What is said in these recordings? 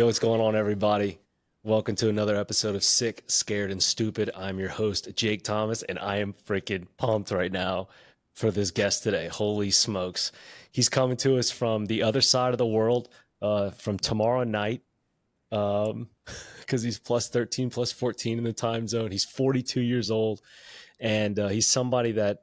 Yo, what's going on, everybody? Welcome to another episode of Sick, Scared, and Stupid. I'm your host, Jake Thomas, and I am freaking pumped right now for this guest today. Holy smokes. He's coming to us from the other side of the world, from tomorrow night, um, because he's plus 13, plus 14 in the time zone. He's 42 years old, and he's somebody that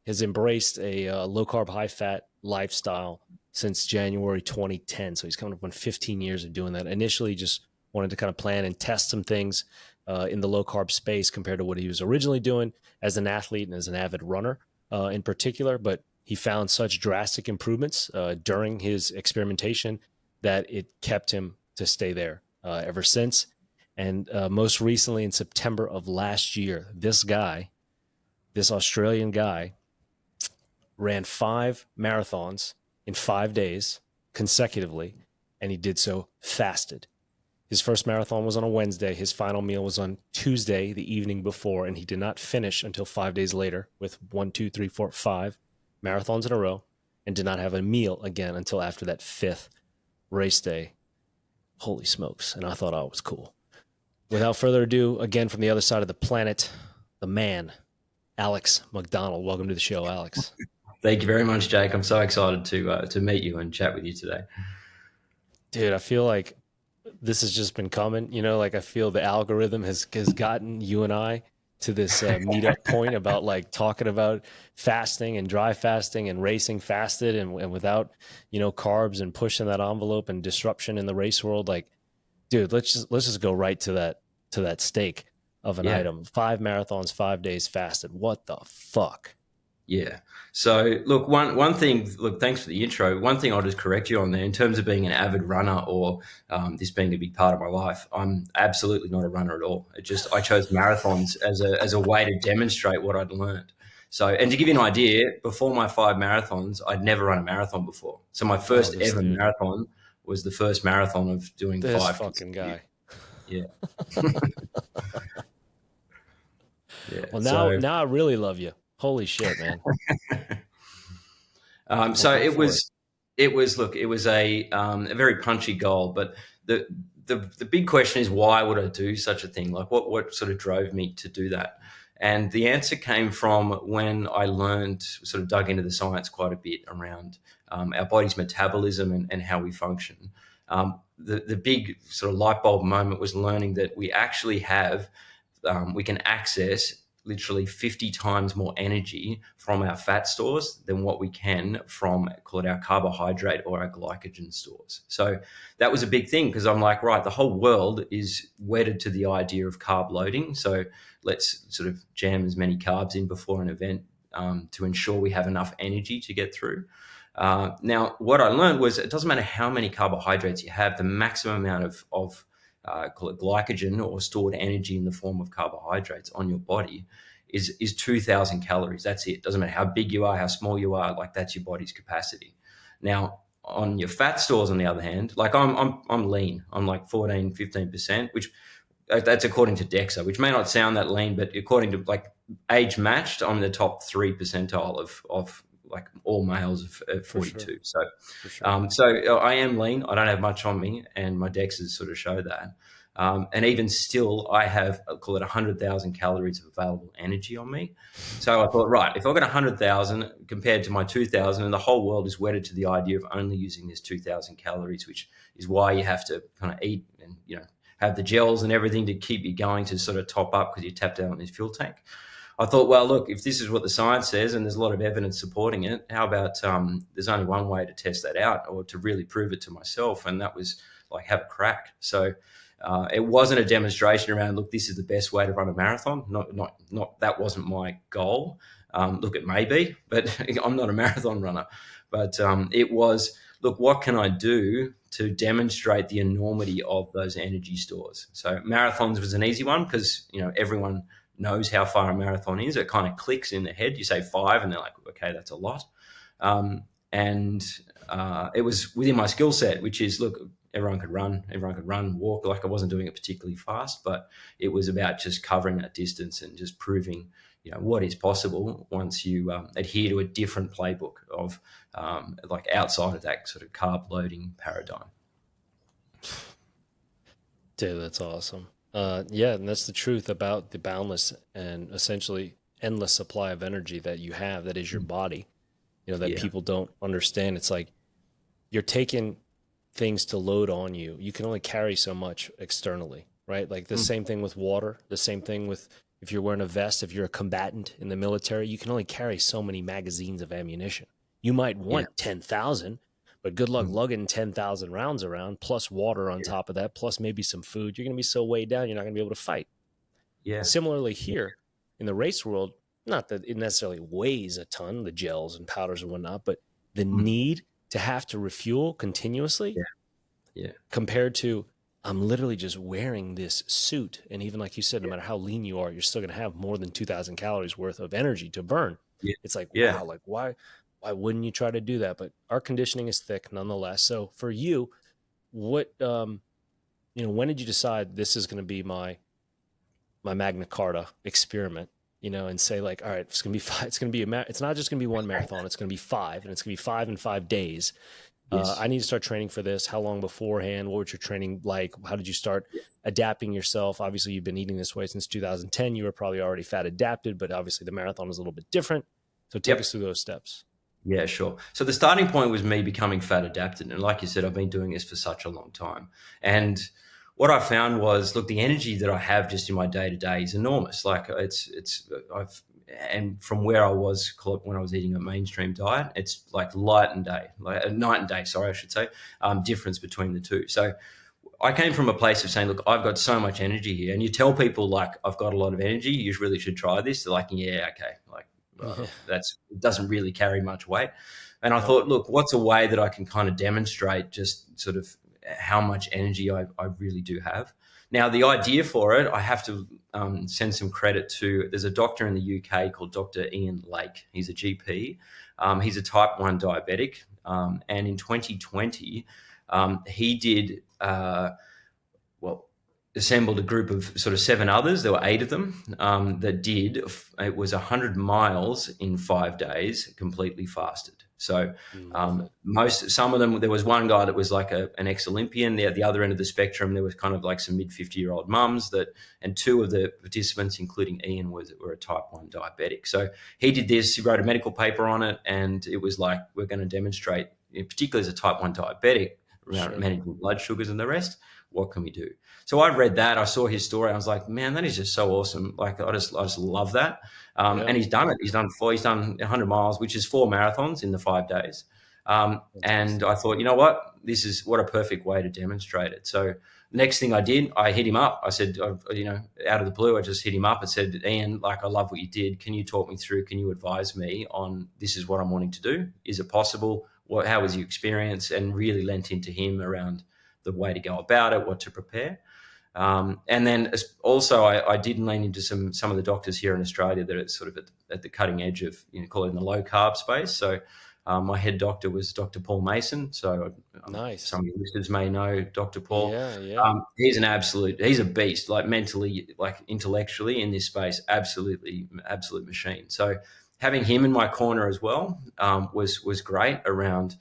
has embraced a low carb, high fat lifestyle since January 2010. So he's coming up on 15 years of doing that. Initially, just wanted to kind of plan and test some things in the low carb space compared to what he was originally doing as an athlete and as an avid runner in particular. But he found such drastic improvements during his experimentation that it kept him to stay there ever since. And most recently in September of last year, this Australian guy, ran 5 marathons in 5 days consecutively, and he did so fasted. His first marathon was on a Wednesday. His final meal was on Tuesday, the evening before, and he did not finish until 5 days later with 5 marathons in a row, and did not have a meal again until after that 5th race day. Holy smokes. And I thought I was cool. Without further ado, again from the other side of the planet, the man, Alex McDonald. Welcome to the show, Alex. Thank you very much, Jake. I'm so excited to meet you and chat with you today. Dude, I feel like this has just been coming. Like I feel the algorithm has gotten you and I to this meetup point about like talking about fasting and dry fasting and racing fasted and without, carbs and pushing that envelope and disruption in the race world. Like, dude, let's just go right to that stake of an item. 5 marathons, 5 days fasted. What the fuck? Yeah. So look, one thing, thanks for the intro. One thing I'll just correct you on there in terms of being an avid runner or this being a big part of my life. I'm absolutely not a runner at all. I chose marathons as a way to demonstrate what I'd learned. So, and to give you an idea, before my 5 marathons, I'd never run a marathon before. So my first ever marathon was the first marathon of doing this 5. Fucking guy. Yeah. Yeah. Well, now I really love you. Holy shit, man. So it was a very punchy goal, but the big question is, why would I do such a thing? Like what sort of drove me to do that? And the answer came from when I dug into the science quite a bit around our body's metabolism and how we function. The big sort of light bulb moment was learning that we actually we can access literally 50 times more energy from our fat stores than what we can from, call it, our carbohydrate or our glycogen stores. So that was a big thing because I'm like, right, the whole world is wedded to the idea of carb loading. So let's sort of jam as many carbs in before an event to ensure we have enough energy to get through. Now, what I learned was it doesn't matter how many carbohydrates you have, the maximum amount of call it glycogen or stored energy in the form of carbohydrates on your body is 2,000 calories. That's it. Doesn't matter how big you are, how small you are, like that's your body's capacity. Now, on your fat stores, on the other hand, like I'm lean. I'm like 14, 15%, which that's according to DEXA, which may not sound that lean, but according to like age matched, I'm in the top 3 percentile of like all males of 42. Sure. So I am lean. I don't have much on me, and my DEXAs sort of show that. And even still, I have, call it 100,000 calories of available energy on me. So I thought, right, if I've got 100,000 compared to my 2,000, and the whole world is wedded to the idea of only using this 2,000 calories, which is why you have to kind of eat and, have the gels and everything to keep you going to sort of top up because you tapped out on this fuel tank. I thought, well, look, if this is what the science says and there's a lot of evidence supporting it, how about there's only one way to test that out or to really prove it to myself, and that was like have a crack. So it wasn't a demonstration around, look, this is the best way to run a marathon. Not that wasn't my goal. Look, it may be, but I'm not a marathon runner. But it was, look, what can I do to demonstrate the enormity of those energy stores? So marathons was an easy one because, everyone knows how far a marathon is. It kind of clicks in the head. You say 5 and they're like, okay, that's a lot. And it was within my skill set, which is, look, everyone could run, walk. Like I wasn't doing it particularly fast, but it was about just covering that distance and just proving, what is possible once you adhere to a different playbook of like outside of that sort of carb loading paradigm. Dude, that's awesome. Yeah, and that's the truth about the boundless and essentially endless supply of energy that you have, that is your body, that Yeah. people don't understand. It's like you're taking things to load on you. You can only carry so much externally, right? Like the Mm. same thing with water, the same thing with if you're wearing a vest, if you're a combatant in the military, you can only carry so many magazines of ammunition. You might Yeah. want 10,000, but good luck Mm. lugging 10,000 rounds around, plus water on Yeah. top of that, plus maybe some food. You're going to be so weighed down, you're not going to be able to fight. Yeah. Similarly, here in the race world, not that it necessarily weighs a ton, the gels and powders and whatnot, but the Mm. need to have to refuel continuously Yeah. Yeah. compared to I'm literally just wearing this suit. And even like you said, no Yeah. matter how lean you are, you're still going to have more than 2,000 calories worth of energy to burn. Yeah. It's like, Yeah. wow, like why wouldn't you try to do that? But our conditioning is thick nonetheless. So for you, what, when did you decide this is going to be my Magna Carta experiment, and say like, all right, it's going to be five, it's going to be it's not just going to be one marathon. It's going to be five, and it's going to be 5 in 5 days. Yes. I need to start training for this. How long beforehand? What was your training like? How did you start Yeah. adapting yourself? Obviously, you've been eating this way since 2010. You were probably already fat adapted, but obviously the marathon is a little bit different. So take us Yep. through those steps. Yeah, sure. So the starting point was me becoming fat adapted. And like you said, I've been doing this for such a long time. And what I found was, look, the energy that I have just in my day to day is enormous. Like I've, and from where I was when I was eating a mainstream diet, it's like light and day, like night and day, sorry, I should say, difference between the two. So I came from a place of saying, look, I've got so much energy here. And you tell people like, I've got a lot of energy, you really should try this. They're like, yeah, okay. Like, Yeah. it doesn't really carry much weight. And I Yep. thought, look, what's a way that I can kind of demonstrate just sort of how much energy I really do have? Now, the idea for it, I have to send some credit to, there's a doctor in the UK called Dr. Ian Lake. He's a GP. He's a type 1 diabetic. And in 2020, he did, well, assembled a group of sort of 7 others. There were 8 of them that did. It was 100 miles in 5 days, completely fasted. So Love it. some of them, there was one guy that was like an ex-Olympian. There at the other end of the spectrum, there was kind of like some mid-50-year-old mums and 2 of the participants, including Ian, were a type 1 diabetic. So he did this. He wrote a medical paper on it, and it was like, we're going to demonstrate, particularly as a type 1 diabetic, around Sure. managing blood sugars and the rest. What can we do? So I read that. I saw his story. I was like, man, that is just so awesome. Like I just love that. Yeah. And he's done it. He's done 100 miles, which is 4 marathons in the 5 days. And Fantastic. I thought, you know what? This is what a perfect way to demonstrate it. So the next thing I did, I hit him up. I said, out of the blue, I just hit him up and said, Ian, like, I love what you did. Can you talk me through? Can you advise me on this is what I'm wanting to do? Is it possible? How was your experience? And really lent into him around the way to go about it, what to prepare. And then also, I did lean into some of the doctors here in Australia that are sort of at the cutting edge of, call it in the low carb space. So my head doctor was Dr. Paul Mason. So Nice. some of your listeners may know Dr. Paul. Yeah. Yeah. He's a beast, like mentally, like intellectually in this space, absolute machine. So having him in my corner as well was great around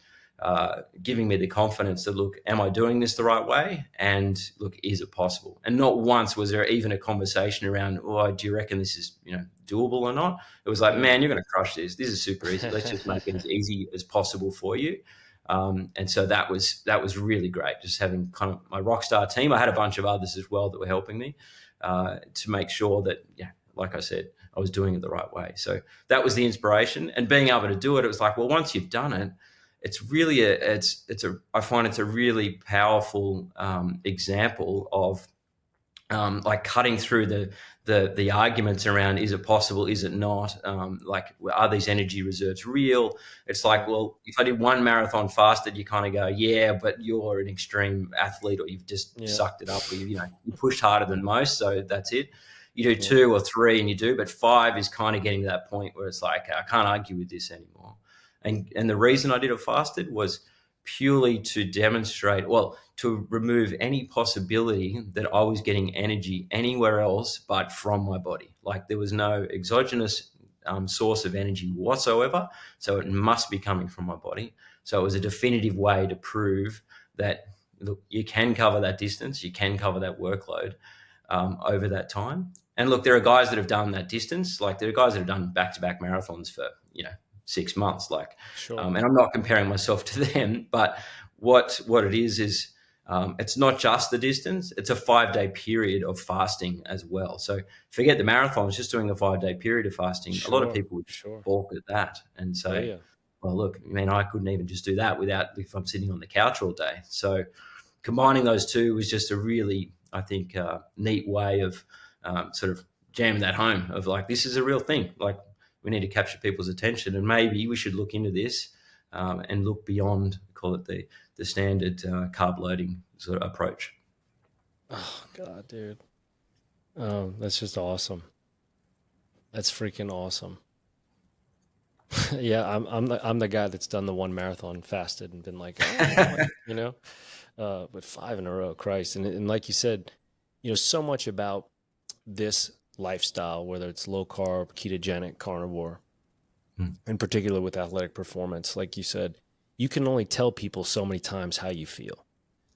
giving me the confidence that, look, am I doing this the right way? And look, is it possible? And not once was there even a conversation around, oh, do you reckon this is, doable or not? It was like, Yeah. man, you're going to crush this. This is super easy. Let's just make it as easy as possible for you. And so that was really great. Just having kind of my rock star team. I had a bunch of others as well that were helping me to make sure that, yeah, like I said, I was doing it the right way. So that was the inspiration, and being able to do it. It was like, well, once you've done it, it's really I find it's a really powerful example of like cutting through the arguments around, is it possible, is it not, like, are these energy reserves real? It's like, Yeah. well, if I did 1 marathon fasted, you kind of go, yeah, but you're an extreme athlete, or you've just Yeah. sucked it up, or you pushed harder than most, so that's it. You do Yeah. 2 or 3 and you do, but 5 is kind of getting to that point where it's like, I can't argue with this anymore. And the reason I did it fasted was purely to demonstrate, well, to remove any possibility that I was getting energy anywhere else but from my body. Like, there was no exogenous source of energy whatsoever. So it must be coming from my body. So it was a definitive way to prove that look, you can cover that distance, you can cover that workload over that time. And look, there are guys that have done that distance. Like there are guys that have done back-to-back marathons for 6 months. Like, Sure. and I'm not comparing myself to them, but what it is it's not just the distance; it's a 5-day period of fasting as well. So forget the marathons, just doing a 5-day period of fasting. A lot of Sure. people would just Sure. balk at that and Oh say, yeah. "Well, look, I mean, I couldn't even just do that without if I'm sitting on the couch all day." So combining those two was just a really, I think, neat way of sort of jamming that home of like, this is a real thing. Like we need to capture people's attention, and maybe we should look into this and look beyond, call it the standard carb loading sort of approach. Oh God, dude. That's just awesome. That's freaking awesome. Yeah, I'm the guy that's done the one marathon, fasted, and been like, but 5 in a row, Christ. And like you said, so much about this lifestyle, whether it's low carb, ketogenic, carnivore, Mm. in particular with athletic performance, like you said, you can only tell people so many times how you feel.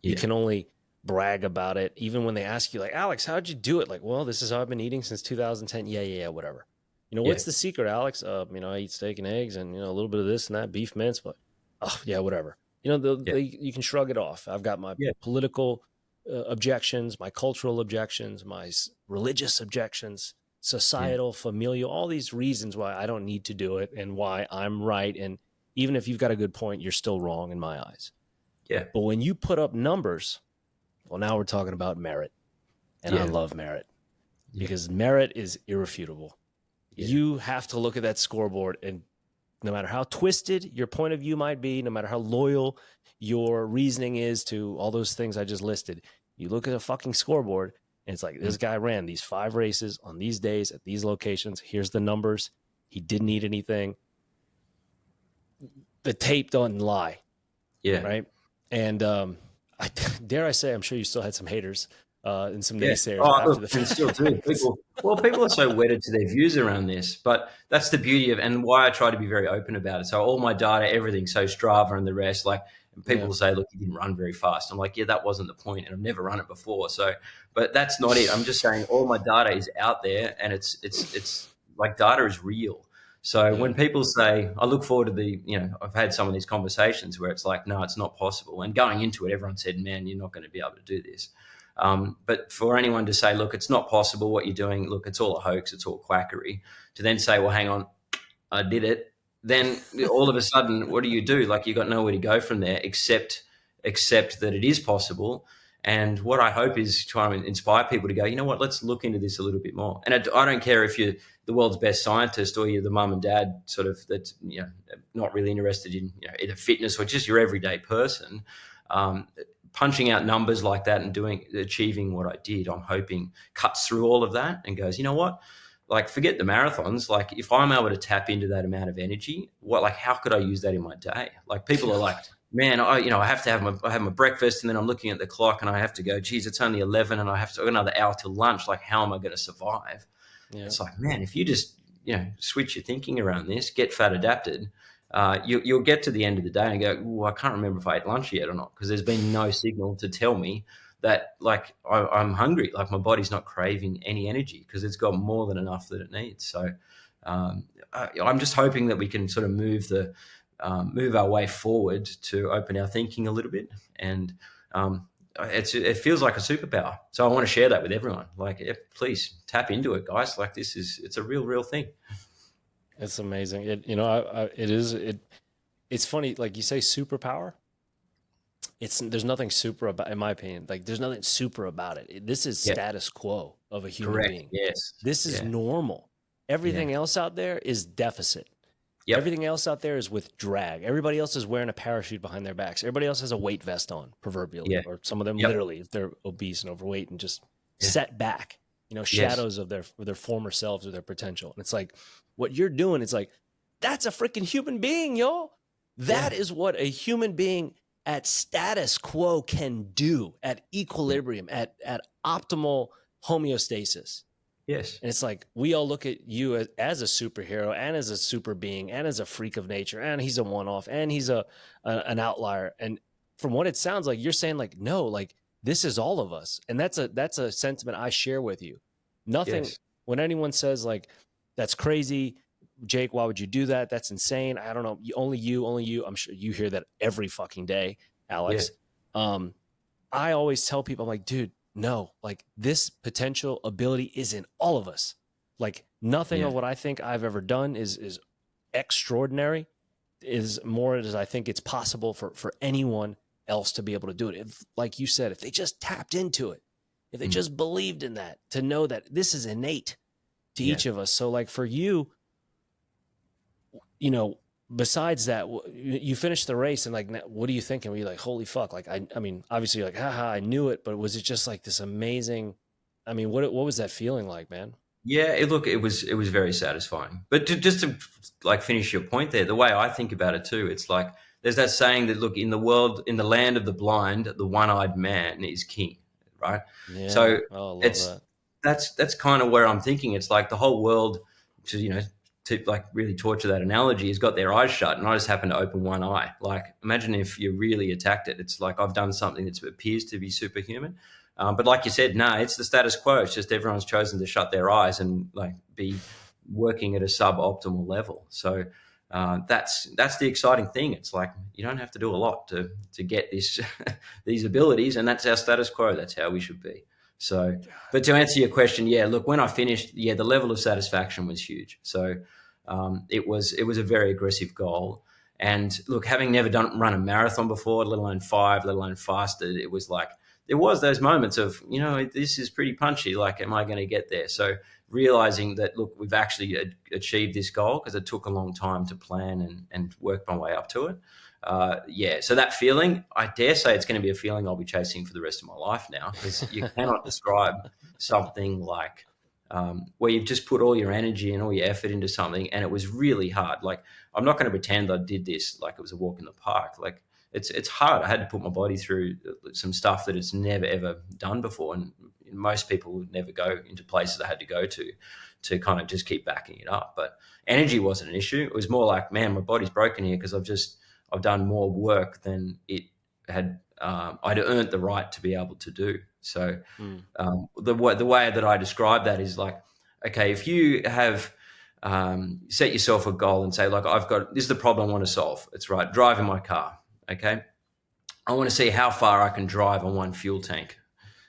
You Yeah, can only brag about it, even when they ask you, like, Alex, how'd you do it? Like, well, this is how I've been eating since 2010. Yeah, whatever. yeah, What's the secret, Alex? I eat steak and eggs and, a little bit of this and that, beef mince, but, oh, yeah, whatever. yeah, You can shrug it off. I've got my yeah, political objections, my cultural objections, my religious objections, yeah, societal, familial, all these reasons why I don't need to do it and why I'm right. And even if you've got a good point, you're still wrong in my eyes. yeah, But when you put up numbers, well, now we're talking about merit. And I yeah, love merit yeah, because merit is irrefutable. yeah, You have to look at that scoreboard, and no matter how twisted your point of view might be, no matter how loyal your reasoning is to all those things I just listed, you look at a fucking scoreboard and it's like, mm, this guy ran these 5 races on these days at these locations. Here's the numbers. He didn't eat anything. The tape doesn't lie, yeah. right? And I dare I say, I'm sure you still had some haters and some Yeah. naysayers Oh, after look, the and still do. fact. People are so wedded to their views around this, but that's the beauty of, and why I try to be very open about it. So all my data, everything, so Strava and the rest, like people Yeah, will say, look, you didn't run very fast. I'm like, yeah, that wasn't the point, and I've never run it before. So, but that's not it. I'm just saying all my data is out there, and it's like data is real. So yeah, when people say, I look forward to I've had some of these conversations where it's like, no, it's not possible. And going into it, everyone said, man, you're not going to be able to do this. But for anyone to say, look, it's not possible what you're doing, look, it's all a hoax, it's all quackery, to then say, well, hang on, I did it, then all of a sudden, what do? Like you got nowhere to go from there except that it is possible. And what I hope is trying to inspire people to go, you know what, let's look into this a little bit more. And I don't care if you're the world's best scientist or you're the mum and dad sort of that's not really interested in either fitness or just your everyday person. Um, Punching out numbers like that and achieving what I did, I'm hoping cuts through all of that and goes, you know what? Like forget the marathons. Like if I'm able to tap into that amount of energy, how could I use that in my day? Like people are like, man, I have to have my breakfast and then I'm looking at the clock and I have to go, geez, it's only 11 and I have to another hour till lunch. Like how am I going to survive? yeah, It's like, man, if you just switch your thinking around this, get fat adapted, you'll get to the end of the day and go, "Ooh, I can't remember if I ate lunch yet or not," because there's been no signal to tell me that like I'm hungry, like my body's not craving any energy because it's got more than enough that it needs. So I'm just hoping that we can sort of move our way forward to open our thinking a little bit and. It feels like a superpower. So I want to share that with everyone. Like, please tap into it, guys. Like it's a real thing. it's amazing. It's funny, like you say, superpower. There's nothing super about, in my opinion. Like there's nothing super about it. This is Yeah, status quo of a human correct. being. Yes. This is Yeah. normal. Yeah. Everything else out there is deficit. Yep. Everything else out there is with drag. Everybody else is wearing a parachute behind their backs. Everybody else has a weight vest on, proverbially, Yeah. or some of them Yep. literally, if they're obese and overweight and just Yeah. set back, Yes. shadows of their former selves or their potential. And it's like what you're doing. It's like that's a freaking human being, yo. That Yeah. is what a human being at status quo can do, at Yeah. equilibrium, at optimal homeostasis. Yes. And it's like we all look at you as a superhero and as a super being and as a freak of nature, and he's a one-off and he's an outlier. And from what it sounds like, you're saying like, no, like this is all of us. And that's a sentiment I share with you. Nothing, Yes. when anyone says like, that's crazy, Jake, why would you do that? That's insane. I don't know. Only you. I'm sure you hear that every fucking day, Yeah. Alex. I always tell people, I'm like, dude, no, like this potential ability is in all of us. Like nothing Yeah. of what I think I've ever done is extraordinary, is more as I think it's possible for anyone else to be able to do it. If, like you said, if they just tapped into it, if they Mm. just believed in that, to know that this is innate to Yeah. each of us. So like for you, you know, besides that, you finished the race and like, what are you thinking? Were you like, holy fuck? Like, I mean, obviously you're like, haha, I knew it, but was it just like this amazing, I mean, what was that feeling like, man? Yeah, it was very satisfying. But just to like finish your point there, the way I think about it too, it's like there's that saying that look, in the world, in the land of the blind, the one-eyed man is king, right? Yeah. So Oh, I love it's that. that's kind of where I'm thinking. It's like the whole world, to to like really torture that analogy, has got their eyes shut, and I just happen to open one eye. Like imagine if you really attacked it. It's like I've done something that appears to be superhuman. But like you said, no, it's the status quo. It's just everyone's chosen to shut their eyes and like be working at a suboptimal level. So that's the exciting thing. It's like you don't have to do a lot to get this these abilities, and that's our status quo. That's how we should be. So, but to answer your question, yeah, look, when I finished, yeah, the level of satisfaction was huge. So it was a very aggressive goal. And look, having never run a marathon before, let alone 5, let alone fasted, it was like there was those moments of this is pretty punchy. Like, am I going to get there? So realizing that look, we've actually achieved this goal because it took a long time to plan and work my way up to it. Yeah, so that feeling, I dare say it's going to be a feeling I'll be chasing for the rest of my life now, because you cannot describe something like where you've just put all your energy and all your effort into something, and it was really hard. Like, I'm not going to pretend I did this like it was a walk in the park. Like, it's hard. I had to put my body through some stuff that it's never ever done before, and most people would never go into places I had to go to kind of just keep backing it up. But energy wasn't an issue. It was more like, man, my body's broken here because I've done more work than it had. I'd earned the right to be able to do. So Mm. the way that I describe that is like, okay, if you have set yourself a goal and say, like, this is the problem I want to solve. It's right, driving my car. Okay, I want to see how far I can drive on one fuel tank.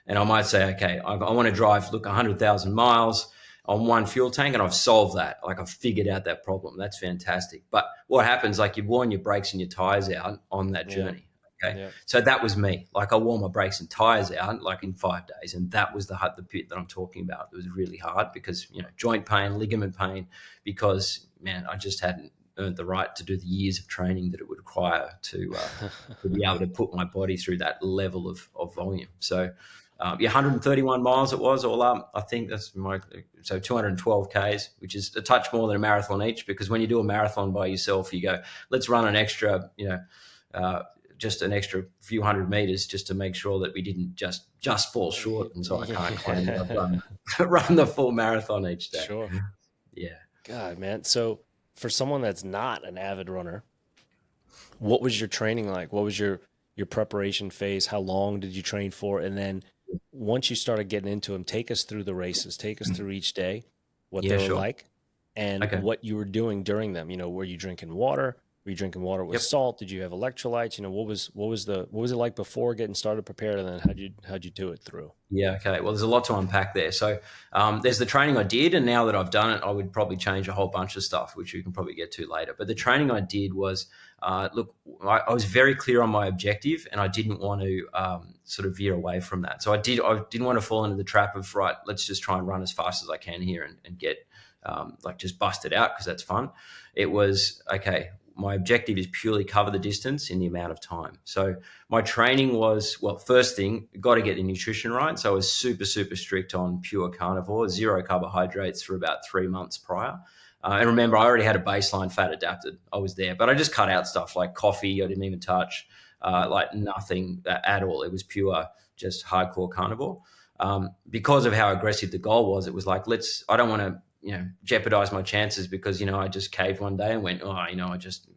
And I might say, okay, I want to drive, look, 100,000 miles on one fuel tank, and I've solved that. Like, I've figured out that problem. That's fantastic. But what happens, like, you've worn your brakes and your tires out on that Yeah. journey. Okay. Yeah. So that was me. Like, I wore my brakes and tires out like in 5 days. And that was the pit that I'm talking about. It was really hard because, joint pain, ligament pain, because, man, I just hadn't earned the right to do the years of training that it would require to be able to put my body through that level of volume. So, yeah, 131 miles it was all up. I think that's so 212 Ks, which is a touch more than a marathon each, because when you do a marathon by yourself, you go, let's run an extra, just an extra few hundred meters just to make sure that we didn't just fall short. And so I can't claim that I've run the full marathon each day. Sure. Yeah. God, man. So for someone that's not an avid runner, what was your training like? What was your preparation phase? How long did you train for? And then once you started getting into them, take us through the races, take us through each day, what they Yeah, were sure. like, and Okay. what you were doing during them. Were you drinking water? Were you drinking water with Yep. salt? Did you have electrolytes? What was it like before getting started prepared, and then how'd you do it through? Yeah. Okay. Well, there's a lot to unpack there. So there's the training I did, and now that I've done it, I would probably change a whole bunch of stuff, which we can probably get to later. But the training I did was, look, I was very clear on my objective, and I didn't want to sort of veer away from that. So I didn't want to fall into the trap of, right, let's just try and run as fast as I can here and get like just bust it out because that's fun. It was, okay, my objective is purely cover the distance in the amount of time. So my training was, well, first thing, got to get the nutrition right. So I was super, super strict on pure carnivore, zero carbohydrates for about 3 months prior. And remember, I already had a baseline fat adapted. I was there, but I just cut out stuff like coffee. I didn't even touch, like nothing at all. It was pure, just hardcore carnivore. Because of how aggressive the goal was, it was like, I don't want to, jeopardize my chances because, I just caved one day and went, I just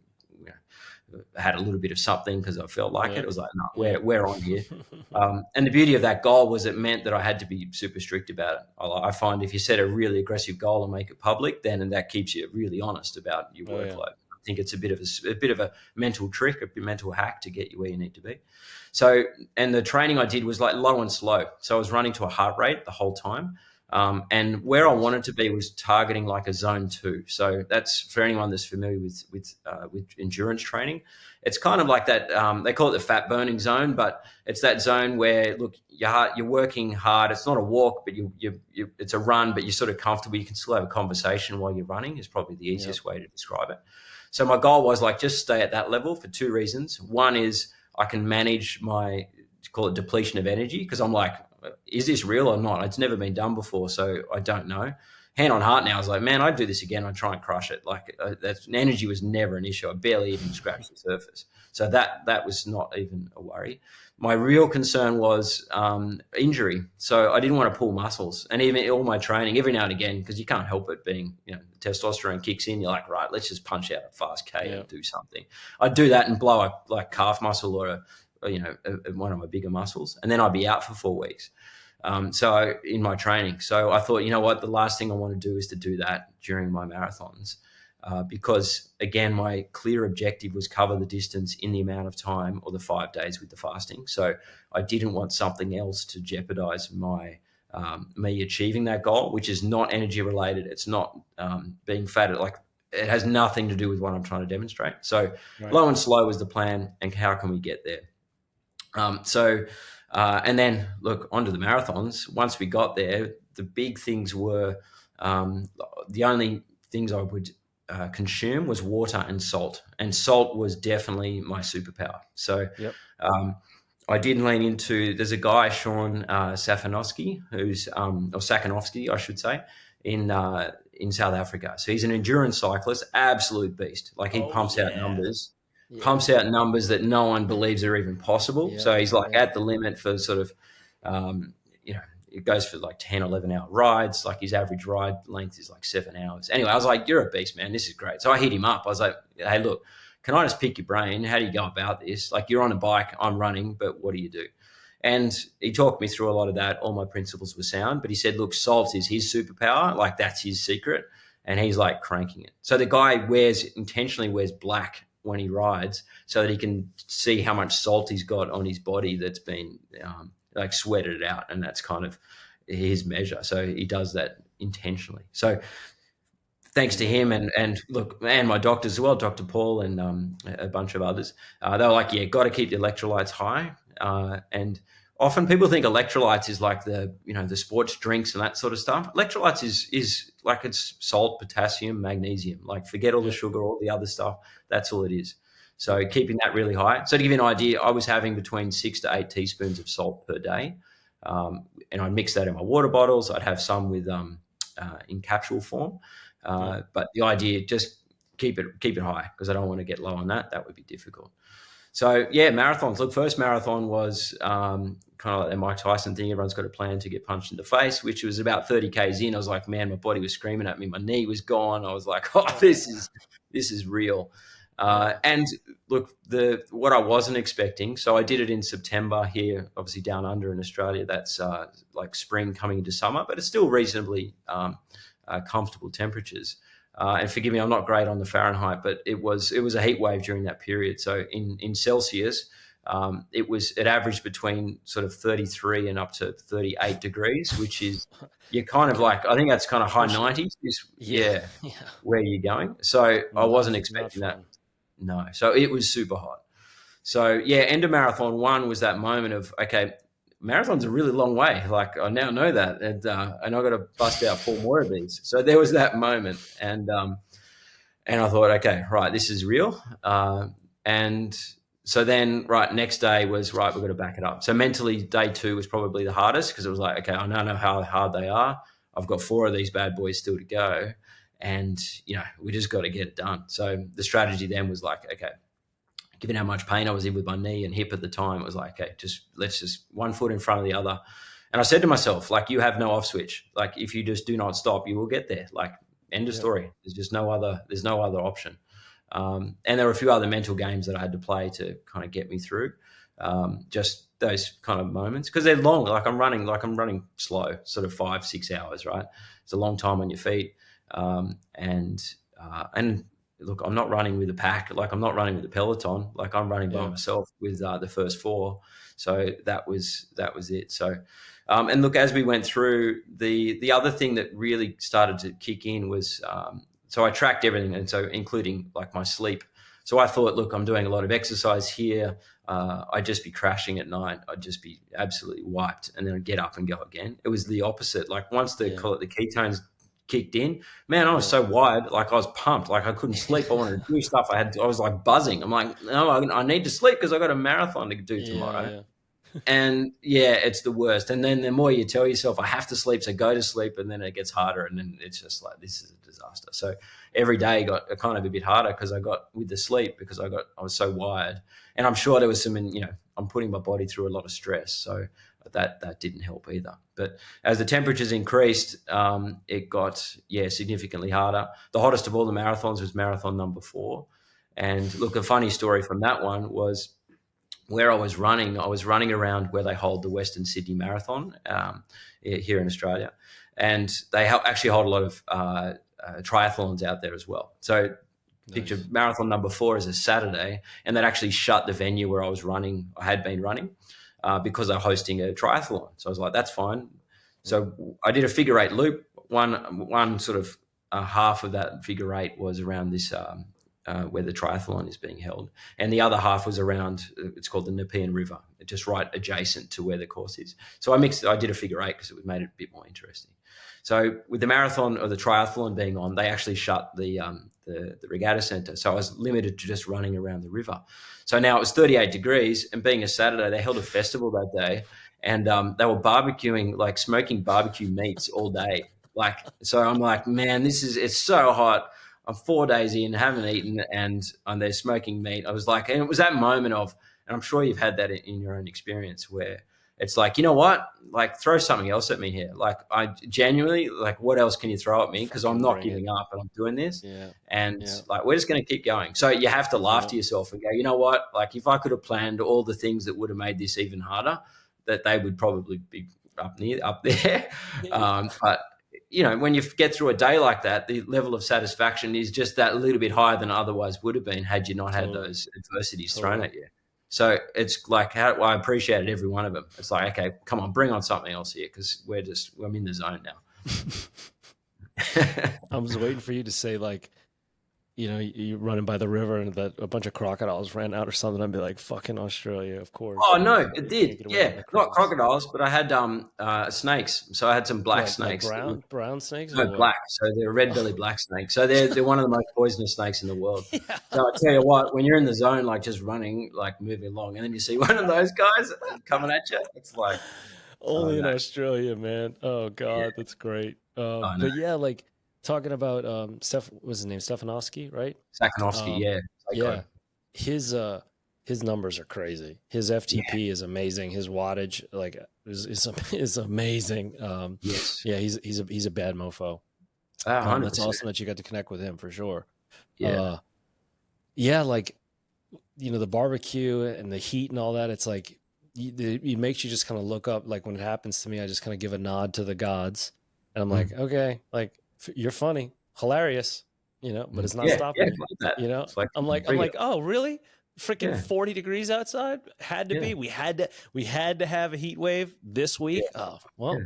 had a little bit of something because I felt like it. Yeah. It was like, no, Yeah. we're on here. And the beauty of that goal was it meant that I had to be super strict about it. I find if you set a really aggressive goal and make it public, then that keeps you really honest about your Oh, yeah. workload. I think it's a bit of a mental trick, a mental hack to get you where you need to be. So, and the training I did was like low and slow. So I was running to a heart rate the whole time. And where I wanted to be was targeting like a zone 2. So that's for anyone that's familiar with endurance training. It's kind of like that. They call it the fat burning zone, but it's that zone where look, you're working hard. It's not a walk, but it's a run, but you're sort of comfortable. You can still have a conversation while you're running. Is probably the easiest way to describe it. So my goal was like just stay at that level for 2 reasons. One is I can manage my call it depletion of energy because I'm like, is this real or not? It's never been done before, so I don't know. Hand on heart now, I was like, man, I'd do this again. I'd try and crush it. Like energy was never an issue. I barely even scratched the surface. So that was not even a worry. My real concern was injury. So I didn't want to pull muscles. And even all my training, every now and again, because you can't help it being, testosterone kicks in, you're like, right, let's just punch out a fast K and do something. I'd do that and blow up like calf muscle or one of my bigger muscles, and then I'd be out for 4 weeks. So in my training, so I thought, you know what, the last thing I want to do is to do that during my marathons, because again, my clear objective was cover the distance in the amount of time or the 5 days with the fasting. So I didn't want something else to jeopardize my me achieving that goal, which is not energy related. It's not being fat. Like it has nothing to do with what I'm trying to demonstrate. So low and slow was the plan, and how can we get there? And then look onto the marathons. Once we got there, the big things were the only things I would consume was water and salt was definitely my superpower. So I did lean into. There's a guy, Sean Safanovsky, who's or Sakanovsky, I should say, in South Africa. So he's an endurance cyclist, absolute beast. Like he pumps out numbers. Pumps out numbers that no one believes are even possible. So he's like at the limit for sort of, it goes for like 10, 11 hour rides. Like his average ride length is like 7 hours. Anyway, I was like, you're a beast, man. This is great. So I hit him up. I was like, hey, look, can I just pick your brain? How do you go about this? Like you're on a bike, I'm running, but what do you do? And he talked me through a lot of that. All my principles were sound, but he said, look, salt is his superpower. Like that's his secret. And he's like cranking it. So the guy intentionally wears black when he rides so that he can see how much salt he's got on his body that's been like sweated out, and that's kind of his measure. So he does that intentionally. So thanks to him and look, and my doctors as well, Dr. Paul and a bunch of others, they were like, yeah, got to keep the electrolytes high. And often people think electrolytes is like the sports drinks and that sort of stuff. Electrolytes is like it's salt, potassium, magnesium. Like forget all the sugar, all the other stuff. That's all it is. So keeping that really high. So to give you an idea, I was having between 6 to 8 teaspoons of salt per day, and I'd mix that in my water bottles. I'd have some with in capsule form, but the idea just keep it high because I don't want to get low on that. That would be difficult. So yeah, marathons. Look, first marathon was kind of like the Mike Tyson thing. Everyone's got a plan to get punched in the face, which was about 30 Ks in. I was like, man, my body was screaming at me. My knee was gone. I was like, oh, this is real. And look, what I wasn't expecting. So I did it in September here, obviously down under in Australia. That's like spring coming into summer, but it's still reasonably comfortable temperatures. And forgive me, I'm not great on the Fahrenheit, but it was a heat wave during that period. So in Celsius, it averaged between sort of 33 and up to 38 degrees, which is you're kind of like, I think that's kind of high 90s. Where you're going. So I wasn't expecting that. No. So it was super hot. So yeah, end of marathon 1 was that moment of, okay, marathon's a really long way. Like I now know that, and I got to bust out 4 more of these. So there was that moment, and I thought, okay, right, this is real. And so then, right, next day was right. We've got to back it up. So mentally, day 2 was probably the hardest because it was like, okay, I now know how hard they are. I've got 4 of these bad boys still to go, and we just got to get it done. So the strategy then was like, okay, given how much pain I was in with my knee and hip at the time, it was like, okay, let's just one foot in front of the other. And I said to myself, like, you have no off switch. Like, if you just do not stop, you will get there. Like, end of story. There's just there's no other option. And there were a few other mental games that I had to play to kind of get me through. Just those kind of moments, because they're long. I'm running slow, sort of 5-6 hours, right? It's a long time on your feet. And look, I'm not running with a pack. I'm not running with a peloton. I'm running by myself with the first four. So that was it. So, and look, as we went through, the other thing that really started to kick in was, so I tracked everything, and so including my sleep. So I thought, look, I'm doing a lot of exercise here. I'd just be crashing at night. I'd just be absolutely wiped, and then I'd get up and go again. It was the opposite. Once the ketones kicked in, man, I was so wired. I was pumped. I couldn't sleep. I wanted to do stuff. I was buzzing. I'm like, no, I need to sleep because I got a marathon to do tomorrow. And it's the worst. And then the more you tell yourself, I have to sleep, so go to sleep, and then it gets harder, and then it's just this is a disaster. So every day got kind of a bit harder because I got with the sleep, because I was so wired, and I'm sure there was some, I'm putting my body through a lot of stress, so that didn't help either. But as the temperatures increased, it got significantly harder. The hottest of all the marathons was marathon number 4, and look, a funny story from that one was, where I was running around where they hold the Western Sydney Marathon here in Australia, and they actually hold a lot of triathlons out there as well. So picture marathon number 4 is a Saturday, and that actually shut the venue where I had been running, because they're hosting a triathlon. So I was like, that's fine. So I did a figure 8 loop. One sort of half of that figure 8 was around this where the triathlon is being held, and the other half was around, it's called the Nepean River, just right adjacent to where the course is. So I did a figure 8 because it made it a bit more interesting. So with the marathon or the triathlon being on, they actually shut the regatta centre, so I was limited to just running around the river. So now it was 38 degrees, and being a Saturday, they held a festival that day, and they were barbecuing, smoking barbecue meats all day. So I'm like, man, it's so hot. I'm 4 days in, haven't eaten, and they're smoking meat. I was like, and it was that moment of, and I'm sure you've had that in your own experience, where it's like, you know what, throw something else at me here. I genuinely, what else can you throw at me? Because I'm not giving up, and I'm doing this. We're just going to keep going. So you have to laugh to yourself and go, you know what, if I could have planned all the things that would have made this even harder, that they would probably be up there. But when you get through a day like that, the level of satisfaction is just that little bit higher than otherwise would have been had you not had those adversities thrown at you. So it's I appreciated every one of them. It's like, okay, come on, bring on something else here, because I'm in the zone now. I was waiting for you to say, you're running by the river and that a bunch of crocodiles ran out or something. I'd be like, fucking Australia, of course. Oh, no, it did. Yeah, not crocodiles, but I had snakes. So I had some black snakes. Brown snakes? No, black. So they're red belly black snakes. So they're one of the most poisonous snakes in the world. So I tell you what, when you're in the zone, just running, moving along, and then you see one of those guys coming at you, it's like... Only in Australia, man. Oh, God, that's great. But yeah, talking about what's his name? Stefanovsky, right? Sakhanovsky, yeah. Yeah. His numbers are crazy. His FTP is amazing. His wattage is amazing. Yes. Yeah, he's a bad mofo. That's awesome that you got to connect with him for sure. Yeah. The barbecue and the heat and all that, it's it makes you just kind of look up. When it happens to me, I just kind of give a nod to the gods, and I'm like, okay, you're funny, hilarious, but it's not stopping me. I'm like, oh, really? Freaking 40 degrees outside had to be. We had to have a heat wave this week. Oh, well,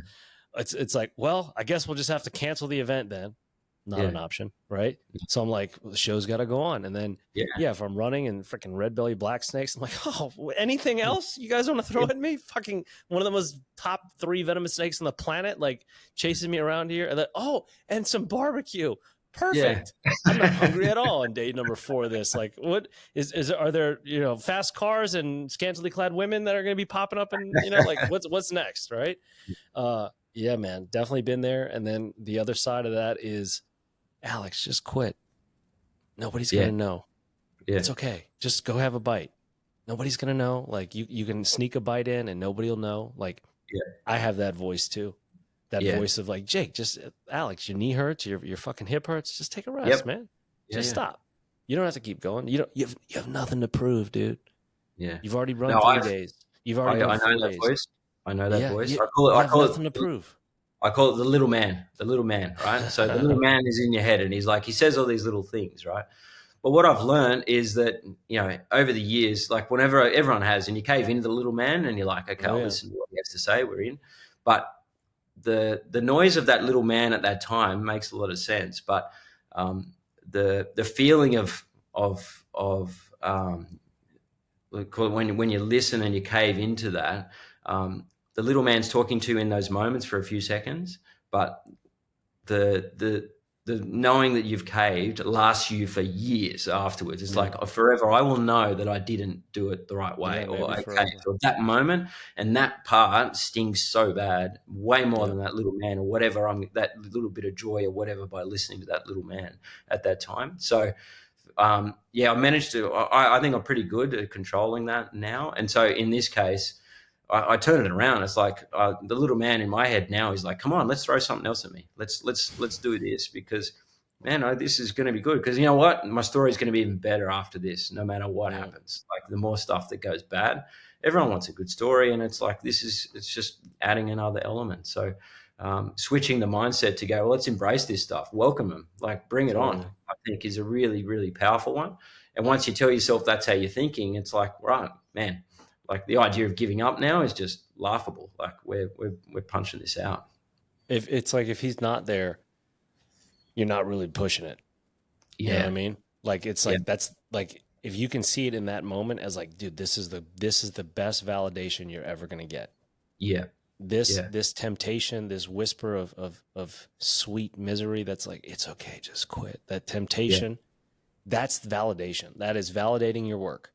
it's like, well, I guess we'll just have to cancel the event then. Not an option, right? So I'm like, well, the show's got to go on. And then, if I'm running and freaking red belly black snakes, I'm like, oh, anything else you guys want to throw at me? Fucking one of the most top 3 venomous snakes on the planet, chases me around here. And then, and some barbecue. Perfect. I'm not hungry at all on day number 4 of this. What are there, fast cars and scantily clad women that are going to be popping up, and what's next, right? Yeah, man, definitely been there. And then the other side of that is, Alex, just quit. Nobody's going to know. It's okay. Just go have a bite. Nobody's going to know. You can sneak a bite in and nobody will know. I have that voice too. That voice of Jake, just Alex, your knee hurts, your fucking hip hurts. Just take a rest, man. Just stop. You don't have to keep going. You have nothing to prove, dude. Yeah. You've already run No, 3 days. You've already done I know four that days. voice. I know that Yeah, voice. you have nothing to prove. I call it the little man, right? So the little man is in your head, and he says all these little things, right? But what I've learned is that, over the years, like whenever everyone has, and you cave into the little man and you're like, okay, Oh I'll yeah, listen to what he has to say, we're in. But the noise of that little man at that time makes a lot of sense. But the feeling of when you listen and you cave into that, the little man's talking to you in those moments for a few seconds, but the knowing that you've caved lasts you for years afterwards. It's yeah, like forever. I will know that I didn't do it the right way, yeah. or Maybe I caved. forever. Or that moment, and that part stings so bad, way more Yeah, than that little man or whatever. That little bit of joy or whatever by listening to that little man at that time. So yeah, I managed to. I think I'm pretty good at controlling that now. And so in this case, I turn it around. It's like the little man in my head now is like, "Come on, let's throw something else at me. Let's do this because, man, this is going to be good. Because you know what, my story is going to be even better after this. No matter what yeah. happens, like the more stuff that goes bad, everyone wants a good story, and it's like it's just adding another element. So switching the mindset to go, well, let's embrace this stuff, welcome them, like bring it on. Totally. I think is a really, really powerful one. And once you tell yourself that's how you're thinking, it's like, right, man, like the idea of giving up now is just laughable. Like we're punching this out. If it's like if he's not there, you're not really pushing it. You know what I Yeah, mean? Like it's yeah, like that's like if you can see it in that moment as like, dude, this is the best validation you're ever gonna get. yeah, This yeah, this temptation, this whisper of sweet misery that's like, it's okay, just quit. That yeah, temptation, that's validation. That is validating your work.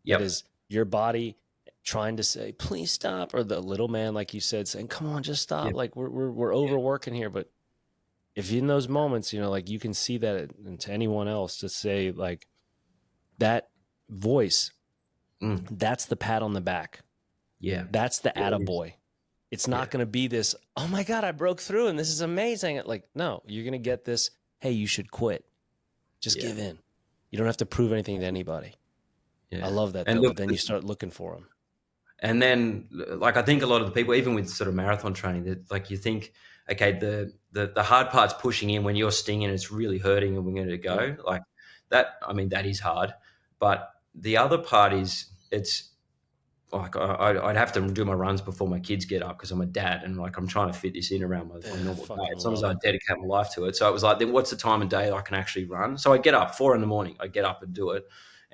That yep, is your body trying to say, please stop, or the little man, like you said, saying, come on, just stop. yeah, Like we're yeah, overworking here. But if in those moments, like you can see that into anyone else to say like that voice, mm, that's the pat on the back. yeah, That's the yeah, it is. attaboy. It's Yeah, not going to be this, oh my God, I broke through and this is amazing. Like, no, you're going to get this, hey, you should quit. Just yeah, give in. You don't have to prove anything to anybody. I yeah. love that And though. look, But then you start looking for them. and then like I think a lot of the people, even with sort of marathon training, that like you think, okay, the hard part's pushing in when you're stinging, it's really hurting, and we're going to Yeah. go like that. I mean, that is hard, but the other part is it's like I'd have to do my runs before my kids get up because I'm a dad and like I'm trying to fit this in around my normal day. Fucking As long as love I it. dedicate my life to it, so it was like, then what's the time of day I can actually run? So I get up 4 a.m. I get up and do it.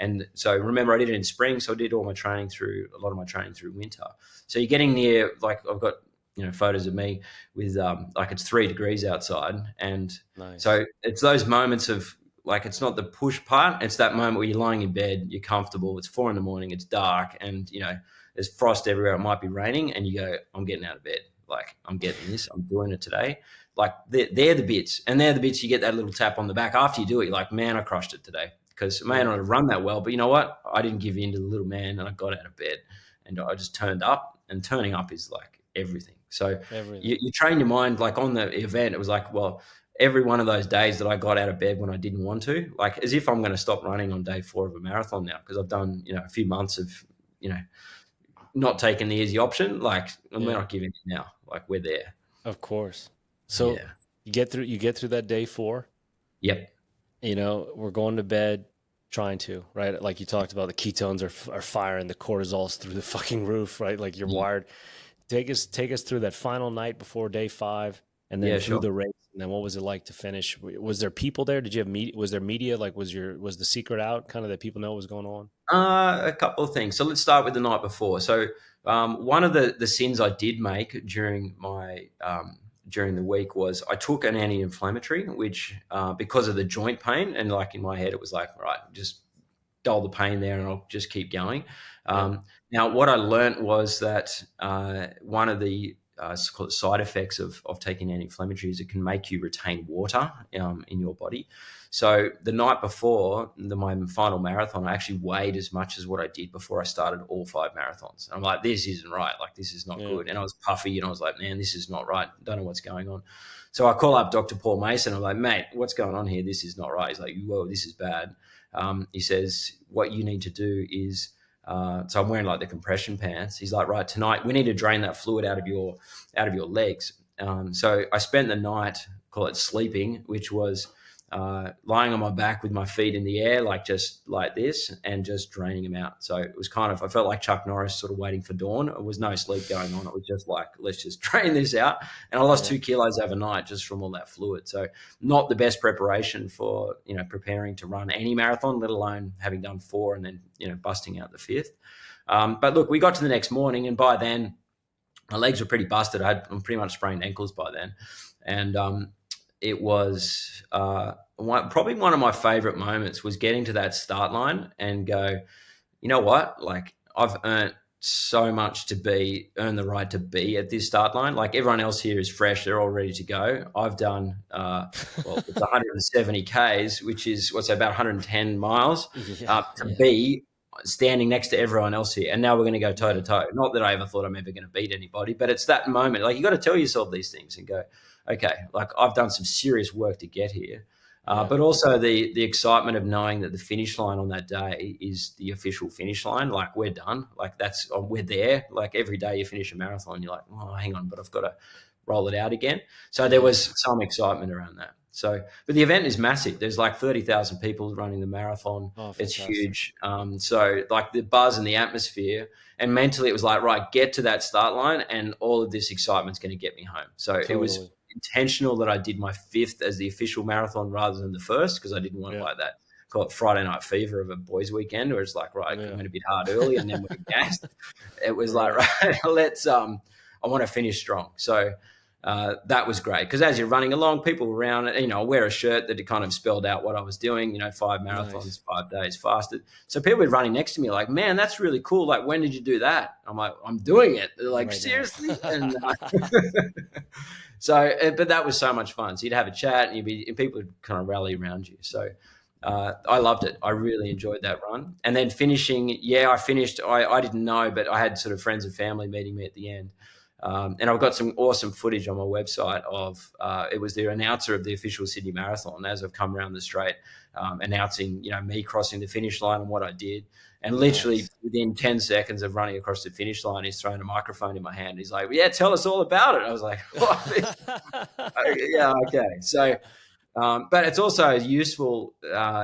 And so remember, I did it in spring, so I did all my training through a lot of my training through winter. So you're getting near, like I've got photos of me with like it's 3 degrees outside, and Nice. so it's those moments of like it's not the push part, it's that moment where you're lying in bed, you're comfortable, it's 4 a.m, it's dark, and there's frost everywhere, it might be raining, and you go, I'm getting out of bed, like I'm getting this, I'm doing it today. Like they're the bits, and they're the bits you get that little tap on the back after you do it. You're like, man, I crushed it today, because I may Yeah. not have run that well, but you know what, I didn't give in to the little man, and I got out of bed and I just turned up, and turning up is like everything. So Everything. you train your mind, like on the event it was like, well, every one of those days that I got out of bed when I didn't want to, like as if I'm going to stop running on day 4 of a marathon now, because I've done a few months of you know not taking the easy option. Like I'm Yeah. not giving it now. Like we're there. Of course. So Yeah. you get through that day 4, Yep. we're going to bed trying to, right? Like you talked about, the ketones are firing, the cortisol's through the fucking roof, right? Like you're Yeah. wired. Take us through that final night before day 5, and then Yeah. through Sure. the race. And then what was it like to finish? Was there people there? Did you have media? Was there media? Like was the secret out, kind of, that people know what was going on? A couple of things. So let's start with the night before. So one of the sins I did make during the week was I took an anti-inflammatory, which because of the joint pain, and like in my head it was like, right, just dull the pain there and I'll just keep going. Yeah. Now, what I learnt was that one of the side effects of taking anti-inflammatories, it can make you retain water in your body. So the night before my final marathon, I actually weighed as much as what I did before I started all 5 marathons. And I'm like, this isn't right. Like, this is not Yeah. good. And I was puffy and I was like, man, this is not right. Don't know what's going on. So I call up Dr. Paul Mason. I'm like, mate, what's going on here? This is not right. He's like, whoa, this is bad. he says, what you need to do is, so I'm wearing like the compression pants. He's like, right, tonight we need to drain that fluid out of your legs. So I spent the night, call it sleeping, which was lying on my back with my feet in the air, like just like this, and just draining them out. So it was kind of, I felt like Chuck Norris sort of waiting for dawn. There was no sleep going on. It was just like, let's just drain this out. And I lost 2 kilos overnight just from all that fluid. So not the best preparation for, preparing to run any marathon, let alone having done 4 and then, busting out the 5th. But look, we got to the next morning, and by then my legs were pretty busted. I'm pretty much sprained ankles by then. And it was probably one of my favorite moments was getting to that start line and go, you know what? Like, I've earned so much to earn the right to be at this start line. Like, everyone else here is fresh. They're all ready to go. I've done, it's 170 Ks, which is about 110 miles to be standing next to everyone else here. And now we're going to go toe to toe. Not that I ever thought I'm ever going to beat anybody, but it's that moment. Like, you got to tell yourself these things and go, okay, like, I've done some serious work to get here. But also the excitement of knowing that the finish line on that day is the official finish line. Like, we're done. Like, we're there. Like, every day you finish a marathon, you're like, oh, hang on, but I've got to roll it out again. So there was some excitement around that. So, but the event is massive. There's like 30,000 people running the marathon. It's huge. So like the buzz and the atmosphere, and mentally it was like, right, get to that start line and all of this excitement's going to get me home. So It was intentional that I did my 5th as the official marathon rather than the 1st, because I didn't want like that, call it Friday night fever of a boys' weekend, where it's like, right, I went a bit hard early and then we're gassed. It was like, right, I want to finish strong. So that was great, because as you're running along, people around, I wear a shirt that kind of spelled out what I was doing, 5 marathons, 5 days fasted. So people were running next to me like, man, that's really cool. Like, when did you do that? I'm like, I'm doing it. They're like, seriously? And but that was so much fun. So you'd have a chat and people would kind of rally around you. So I loved it. I really enjoyed that run. And then finishing, I finished. I didn't know, but I had sort of friends and family meeting me at the end. And I've got some awesome footage on my website of it was the announcer of the official Sydney Marathon as I've come around the straight, announcing, me crossing the finish line and what I did. And literally within 10 seconds of running across the finish line, he's thrown a microphone in my hand. He's like, yeah, tell us all about it. I was like, yeah, okay. So, but it's also a useful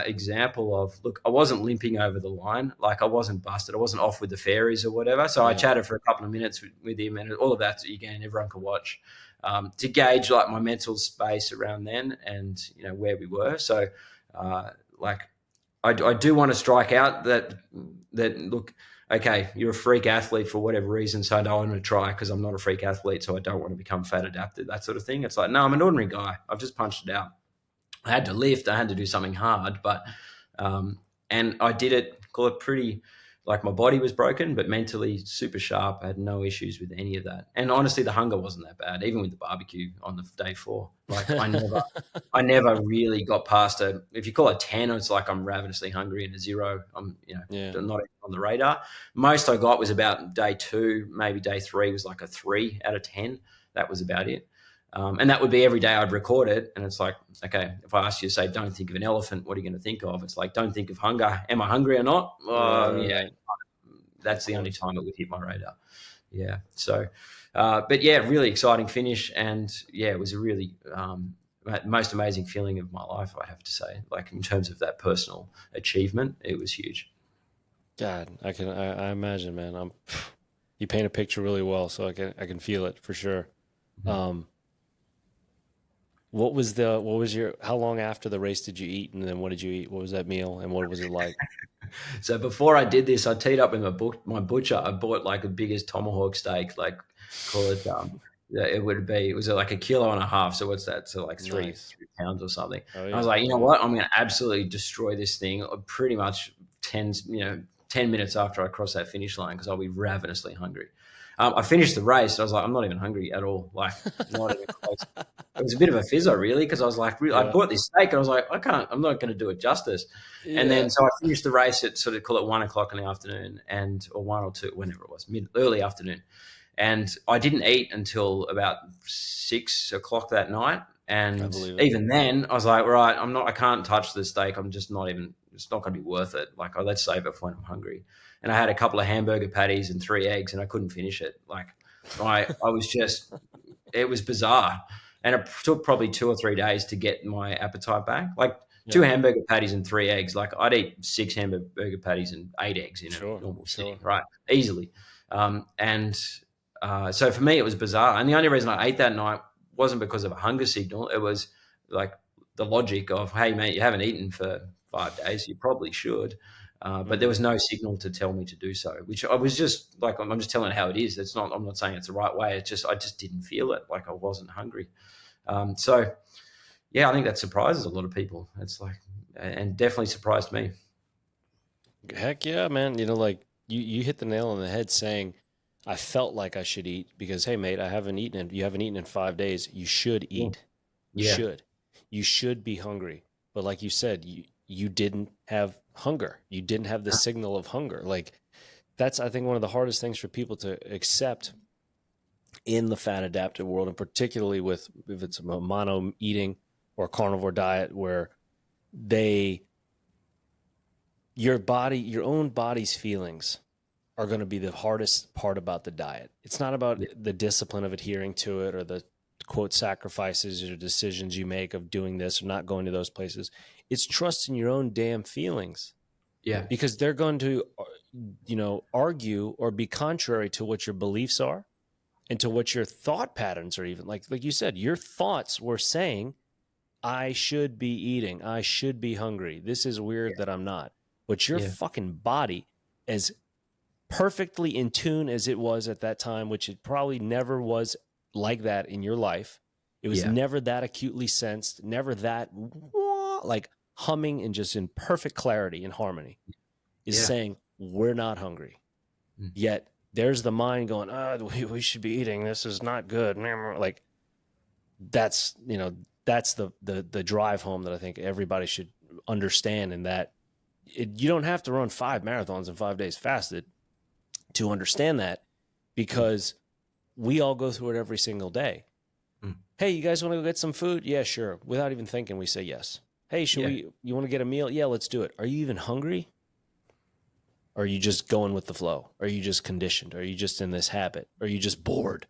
example of, look, I wasn't limping over the line. Like, I wasn't busted. I wasn't off with the fairies or whatever. So I chatted for a couple of minutes with him, and all of that, again, everyone can watch to gauge like my mental space around then and, where we were. So I do want to strike out that look, okay, you're a freak athlete for whatever reason, so I don't want to try because I'm not a freak athlete, so I don't want to become fat adapted, that sort of thing. It's like, no, I'm an ordinary guy. I've just punched it out. I had to lift. I had to do something hard, but and I did it, call it pretty, like, my body was broken, but mentally super sharp. I had no issues with any of that. And honestly, the hunger wasn't that bad, even with the barbecue on the day 4. Like, I never really got past if you call it 10, it's like I'm ravenously hungry, and a 0, I'm, not even on the radar. Most I got was about day 2, maybe day 3 was like a 3 out of 10. That was about it. And that would be every day I'd record it. And it's like, okay, if I ask you to say, don't think of an elephant, what are you going to think of? It's like, don't think of hunger. Am I hungry or not? Yeah. That's the only time it would hit my radar. Yeah. So, but yeah, really exciting finish. And yeah, it was a really most amazing feeling of my life, I have to say. Like, in terms of that personal achievement, it was huge. God, I imagine, man. You paint a picture really well, so I can feel it for sure. Mm-hmm. How long after the race did you eat? And then what did you eat? What was that meal? And what was it like? So before I did this, I teed up with my butcher. I bought like the biggest tomahawk steak, like, call it, it was like 1.5 kilos. So what's that? So like 3 pounds or something. Oh, yeah. I was like, you know what? I'm going to absolutely destroy this thing pretty much 10 minutes after I cross that finish line, because I'll be ravenously hungry. I finished the race. And I was like, I'm not even hungry at all. Like, not even close. It was a bit of a fizzer, really, because I was like, I bought this steak and I was like, I'm not going to do it justice. Yeah. And then, so I finished the race at sort of, call it 1 o'clock in the afternoon, or 1 or 2, whenever it was, early afternoon. And I didn't eat until about 6 o'clock that night. And even then I was like, right, I can't touch the steak. I'm just not even it's not going to be worth it. Like, oh, let's save it for when I'm hungry. And I had a couple of hamburger patties and 3 eggs, and I couldn't finish it. Like, I was just, it was bizarre. And it took probably 2 or 3 days to get my appetite back. Like, two Yeah. hamburger patties and 3 eggs. Like, I'd eat 6 hamburger patties and 8 eggs in a Sure. normal Sure. sitting, right? Easily. And so for me, it was bizarre. And the only reason I ate that night wasn't because of a hunger signal. It was like the logic of, hey, mate, you haven't eaten for 5 days. You probably should. But there Mm-hmm. was no signal to tell me to do so, which I was just like, I'm just telling how it is. It's not, I'm not saying it's the right way. It's just, I just didn't feel it. Like, I wasn't hungry. So yeah, I think that surprises a lot of people. It's like, and definitely surprised me. Heck yeah, man. Like you hit the nail on the head saying, I felt like I should eat because, hey, mate, you haven't eaten in 5 days. You should Yeah. eat. You Yeah. should. You should be hungry. But like you said, you didn't have hunger. You didn't have the signal of hunger. Like that's, I think, one of the hardest things for people to accept in the fat adapted world, and particularly with if it's a mono eating or carnivore diet where they your own body's feelings are going to be the hardest part about the diet. It's not about Yeah. the discipline of adhering to it or the quote sacrifices or decisions you make of doing this or not going to those places. It's trusting your own damn feelings Yeah. because they're going to argue or be contrary to what your beliefs are and to what your thought patterns are. Even like you said, your thoughts were saying, I should be eating, I should be hungry, this is weird that I'm not. But your Yeah. fucking body, as perfectly in tune as it was at that time, which it probably never was like that in your life, it was Yeah. never that acutely sensed, never that like humming and just in perfect clarity and harmony, is Yeah. saying we're not hungry. Mm. Yet there's the mind going, we should be eating, this is not good. Like that's that's the drive home that I think everybody should understand. And that you don't have to run 5 marathons in 5 days fasted to understand that, Mm. because we all go through it every single day. Mm. Hey, you guys want to go get some food? Yeah, sure. Without even thinking, we say yes. Hey, Yeah. you want to get a meal? Yeah, let's do it. Are you even hungry? Or are you just going with the flow? Are you just conditioned? Are you just in this habit? Are you just bored?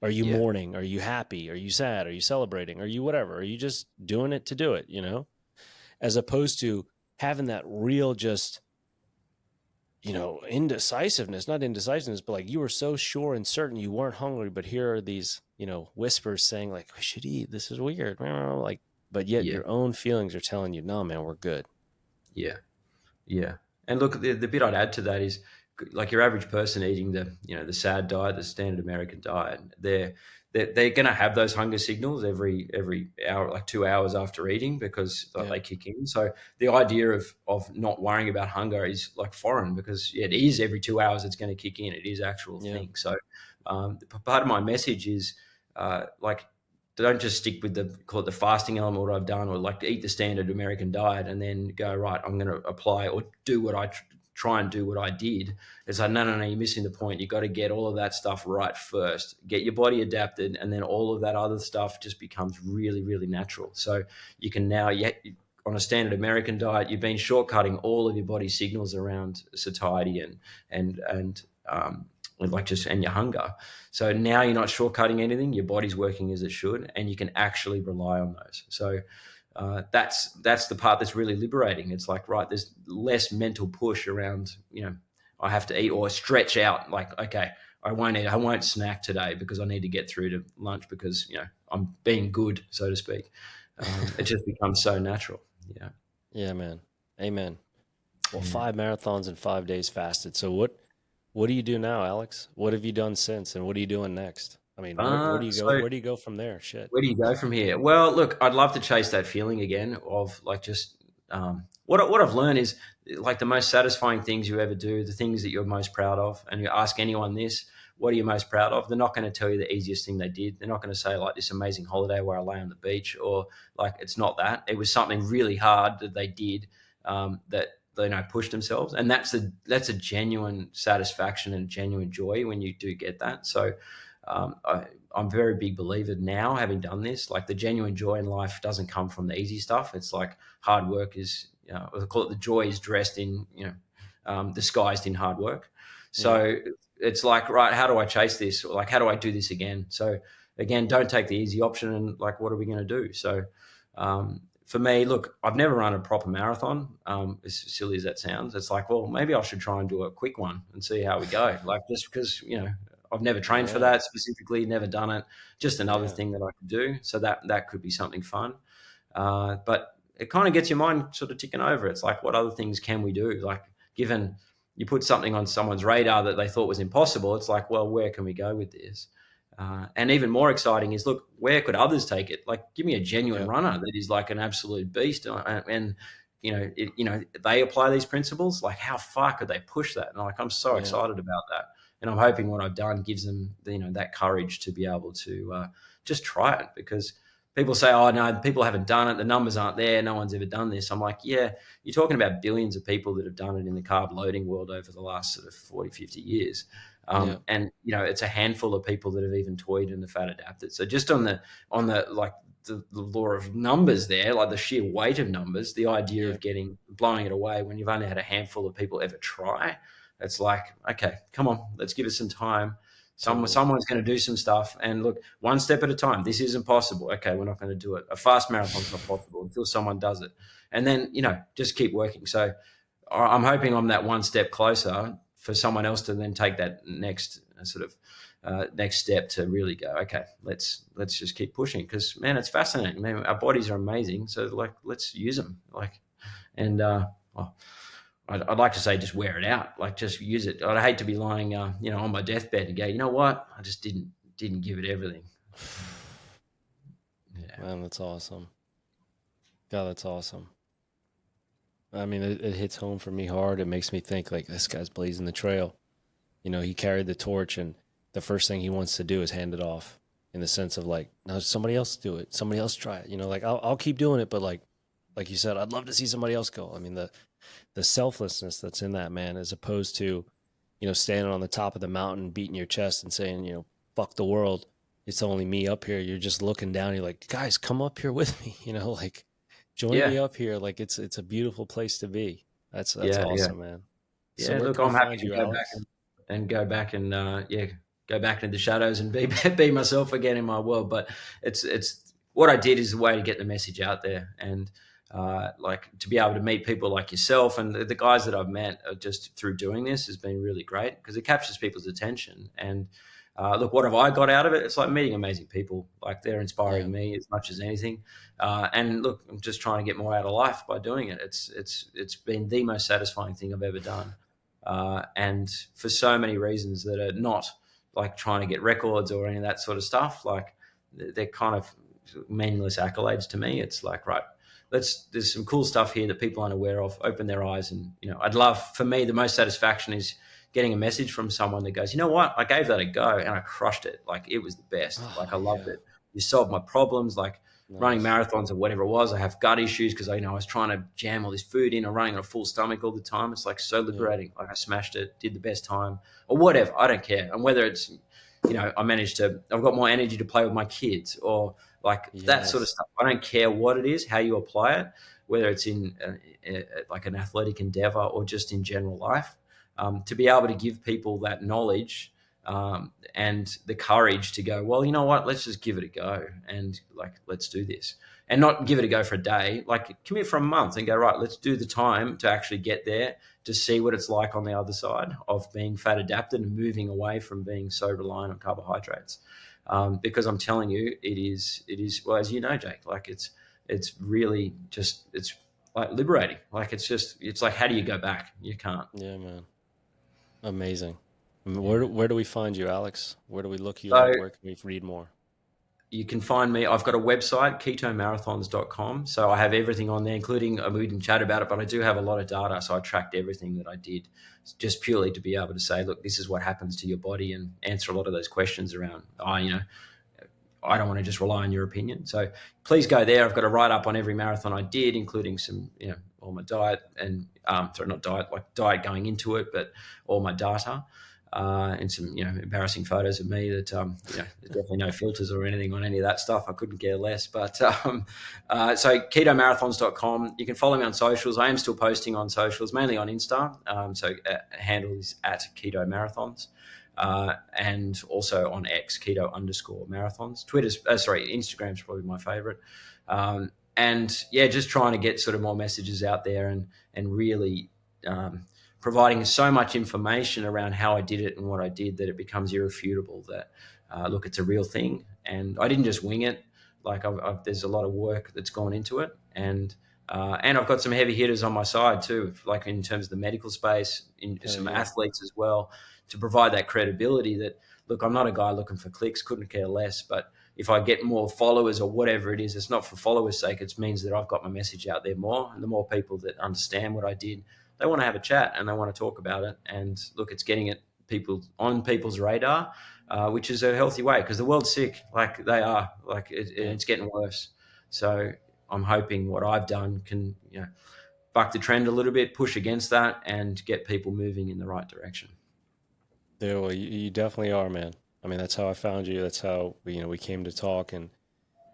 Are you Yeah. mourning? Are you happy? Are you sad? Are you celebrating? Are you whatever? Are you just doing it to do it, As opposed to having that real just, indecisiveness, not indecisiveness, but like you were so sure and certain you weren't hungry, but here are these, whispers saying like, we should eat. This is weird. Like, but yet Yeah. your own feelings are telling you, no, man, we're good. Yeah. Yeah. And look, the bit I'd add to that is, like, your average person eating the sad diet, the standard American diet, they're going to have those hunger signals every hour, like 2 hours after eating, because like, Yeah. they kick in. So the idea of not worrying about hunger is like foreign, because it is every 2 hours it's going to kick in. It is actual Yeah. thing. So part of my message is like, don't just stick with call it the fasting element, what I've done, or like eat the standard American diet and then go, right, I'm going to apply or do what I try and do what I did. It's like, no, you're missing the point. You got to get all of that stuff right first, get your body adapted, and then all of that other stuff just becomes really, really natural. So you can now, on a standard American diet, you've been shortcutting all of your body signals around satiety and your hunger. So now you're not shortcutting anything. Your body's working as it should, and you can actually rely on those. So that's the part that's really liberating. It's like, right, there's less mental push around. I have to eat or stretch out. Like, okay, I won't eat. I won't snack today because I need to get through to lunch because I'm being good, so to speak. It just becomes so natural. Yeah. Yeah, man. Amen. Well, Yeah. 5 marathons in 5 days fasted. So what do you do now, Alex? What have you done since, and what are you doing next? I mean, where do you go? So Where do you go from there? Shit. where do you go from here? Well, look, I'd love to chase that feeling again of like just what I've learned is like the most satisfying things you ever do, the things that you're most proud of. And you ask anyone this, what are you most proud of? They're not going to tell you the easiest thing they did. They're not going to say like this amazing holiday where I lay on the beach, or like, it's not that. It was something really hard that they did, that they pushed themselves, and that's a genuine satisfaction and genuine joy when you do get that. So I'm a very big believer now, having done this. Like the genuine joy in life doesn't come from the easy stuff. It's like hard work is, I call it the joy is dressed in, disguised in hard work. Yeah. So it's like, right, how do I chase this? Or like, how do I do this again? So again, don't take the easy option. And like, what are we going to do? So for me, look, I've never run a proper marathon. As silly as that sounds, it's like, well, maybe I should try and do a quick one and see how we go. Like just because, I've never trained for Yeah. that specifically, never done it. Just another Yeah. thing that I could do. So that could be something fun. But it kind of gets your mind sort of ticking over. It's like, what other things can we do? Like, given you put something on someone's radar that they thought was impossible, it's like, well, where can we go with this? And even more exciting is, look, where could others take it? Like, give me a genuine Yeah. runner that is like an absolute beast, and they apply these principles. Like, how far could they push that? And like, I'm so Yeah. excited about that, and I'm hoping what I've done gives them, that courage to be able to just try it. Because people say, oh no, people haven't done it, the numbers aren't there, no one's ever done this. I'm like, yeah, you're talking about billions of people that have done it in the carb loading world over the last sort of 40, 50 years. Yeah. And it's a handful of people that have even toyed and the fat adapted. So just on the like the law of numbers there, like the sheer weight of numbers, the idea Yeah. of blowing it away when you've only had a handful of people ever try, it's like, okay, come on, let's give it some time. Totally. Someone's going to do some stuff, and look, one step at a time. This isn't possible. Okay, we're not going to do it. A fast marathon's not possible until someone does it, and then just keep working. So I'm hoping I'm that one step closer for someone else to then take that next next step to really go, okay, let's just keep pushing, because man, it's fascinating. Man, our bodies are amazing, so like let's use them. Like, and oh, I'd like to say just wear it out, like just use it. I'd hate to be lying, on my deathbed and go, you know what, I just didn't give it everything. Yeah, Man, that's awesome. God, that's awesome. I mean, it hits home for me hard. It makes me think like this guy's blazing the trail. He carried the torch, and the first thing he wants to do is hand it off, in the sense of like, no, somebody else do it. Somebody else try it. Like I'll keep doing it, but like you said, I'd love to see somebody else go. I mean, the selflessness that's in that, man, as opposed to, standing on the top of the mountain, beating your chest and saying, fuck the world. It's only me up here. You're just looking down. You're like, guys, come up here with me. Like join yeah, me up here. Like it's a beautiful place to be. That's yeah, yeah. awesome, man. So Yeah, where look, can we I'm happy find to you, go back Alex? go back into the shadows and be myself again in my world. But it's what I did is a way to get the message out there, and like to be able to meet people like yourself and the guys that I've met just through doing this has been really great, because it captures people's attention. And look, what have I got out of it? It's like meeting amazing people. Like, they're Yeah. inspiring me as much as anything. And look, I'm just trying to get more out of life by doing it. It's been the most satisfying thing I've ever done. And for so many reasons that are not like trying to get records or any of that sort of stuff. Like, they're kind of meaningless accolades to me. It's like, right, there's some cool stuff here that people aren't aware of. Open their eyes, and I'd love, for me, the most satisfaction is getting a message from someone that goes, you know what, I gave that a go and I crushed it. Like, it was the best. Like, Oh, I loved yeah. it. You solved my problems. Like, running Nice. marathons or whatever it was, I have gut issues because I was trying to jam all this food in or running on a full stomach all the time. It's like so Yeah. liberating. Like, I smashed it, did the best time or whatever. I don't care. And whether it's, I've got more energy to play with my kids or like that sort of Yes. stuff. I don't care what it is, how you apply it, whether it's in like an athletic endeavor or just in general life. To be able to give people that knowledge and the courage to go, well, you know what, let's just give it a go, and like, let's do this, and not give it a go for a day, like commit for a month and go, right, let's do the time to actually get there, to see what it's like on the other side of being fat adapted and moving away from being so reliant on carbohydrates. Because I'm telling you, it is well, as you know, Jake, like it's really just, it's like liberating. Like, it's like, how do you go back? You can't. Yeah, man. Amazing. I mean, Yeah. where do we find you, Alex? Where do we look you So up? Where can we read more? you can find me. I've got a website, ketomarathons.com. So I have everything on there, including, we didn't chat about it, but I do have a lot of data. So I tracked everything that I did, just purely to be able to say, look, this is what happens to your body, and answer a lot of those questions around, I don't want to just rely on your opinion. So please go there. I've got a write up on every marathon I did, including some, all my diet and, sorry, not diet, like diet going into it, but all my data. and some embarrassing photos of me that there's definitely no filters or anything on any of that stuff. I couldn't care less. But so ketomarathons.com. You can follow me on socials. I am still posting on socials, mainly on Insta. So handle is at keto marathons. And also on X, keto_marathons. Instagram's probably my favorite. And yeah, just trying to get sort of more messages out there and really providing so much information around how I did it and what I did that it becomes irrefutable that look, it's a real thing, and I didn't just wing it. Like there's a lot of work that's gone into it, and I've got some heavy hitters on my side too, like in terms of the medical space, in Hell some yeah. athletes as well, to provide that credibility that look, I'm not a guy looking for clicks, couldn't care less, but if I get more followers or whatever it is, it's not for followers' sake. It means that I've got my message out there more, and the more people that understand what I did, they want to have a chat and they want to talk about it. And look, it's getting it on people's radar, which is a healthy way because the world's sick, like they are, like Yeah. it's getting worse. So I'm hoping what I've done can buck the trend a little bit, push against that, and get people moving in the right direction. Yeah, well, you definitely are, man. I mean, that's how I found you. That's how we came to talk, and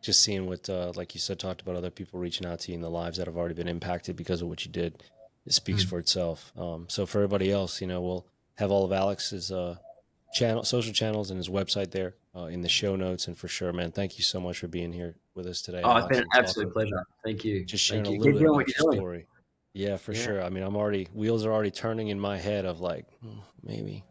just seeing what, like you said, talked about other people reaching out to you in the lives that have already been impacted because of what you did. It speaks Mm. for itself. So for everybody else, we'll have all of Alex's social channels and his website there in the show notes. And for sure, man, thank you so much for being here with us today, Oh, it's been Alex, an and absolute talking, pleasure. Thank you. just sharing Thank a you. little Keep bit doing what about your you're doing. story. Yeah, for Yeah. sure. I mean, wheels are already turning in my head of like, maybe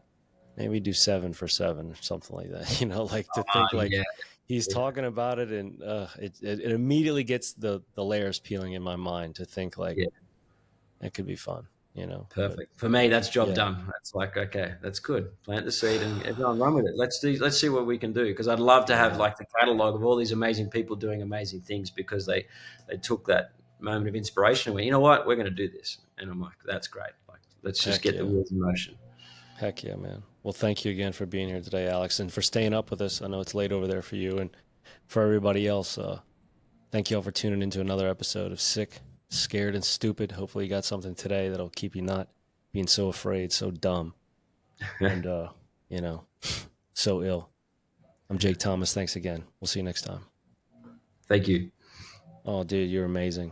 do 7 for 7 or something like that. Like to think like Yeah. he's talking about it, and it immediately gets the layers peeling in my mind to think like Yeah. it could be fun. But Perfect. For me, that's job yeah, done. That's like, okay, that's good. Plant the seed and everyone run with it. Let's see what we can do. Because I'd love to have yeah, like the catalog of all these amazing people doing amazing things because they took that moment of inspiration and went, you know what, we're going to do this. And I'm like, that's great. Like, let's just heck get the yeah, wheels in motion. heck yeah, man. Well, thank you again for being here today, Alex, and for staying up with us. I know it's late over there for you, and for everybody else. Thank you all for tuning into another episode of Sick, Scared, and Stupid. Hopefully, you got something today that'll keep you not being so afraid, so dumb, and you know, so ill. I'm Jake Thomas. Thanks again. We'll see you next time. Thank you. Oh, dude, you're amazing.